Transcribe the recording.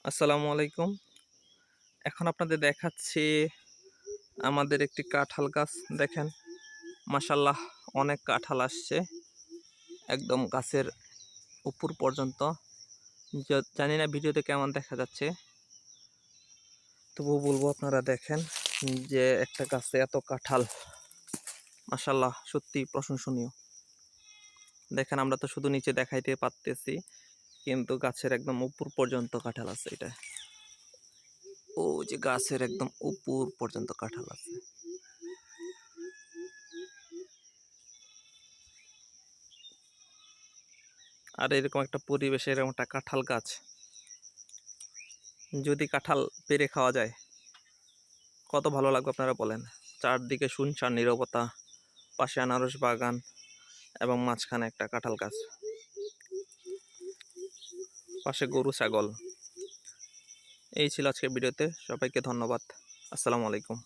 আসসালামু আলাইকুম। এখন আপনাদের দেখাচ্ছি আমাদের একটি কাঁঠাল গাছ। দেখেন, মাশাআল্লাহ অনেক কাঁঠাল আসছে একদম গাছের উপর পর্যন্ত। জানি না ভিডিওতে কেমন দেখা যাচ্ছে, তবুও বলবো আপনারা দেখেন যে একটা গাছে এত কাঁঠাল, মাশাআল্লাহ সত্যি প্রশংসনীয়। দেখেন, আমরা তো শুধু নিচে দেখাইতে পারতেছি, কিন্তু গাছের একদম উপর পর্যন্ত কাঁঠাল আছে। এটা ও যে গাছের একদম উপর পর্যন্ত কাঁঠাল আছে। আর এরকম একটা পরিবেশে এরকম একটা কাঁঠাল গাছ, যদি কাঁঠাল পেড়ে খাওয়া যায় কত ভালো লাগবে আপনারা বলেন। চারদিকে শুনশান নীরবতা, পাশে আনারস বাগান এবং মাঝখানে একটা কাঁঠাল গাছ, পাশে গরু ছাগল। এই ছিল আজকের ভিডিওতে। সবাইকে ধন্যবাদ। আসসালামু আলাইকুম।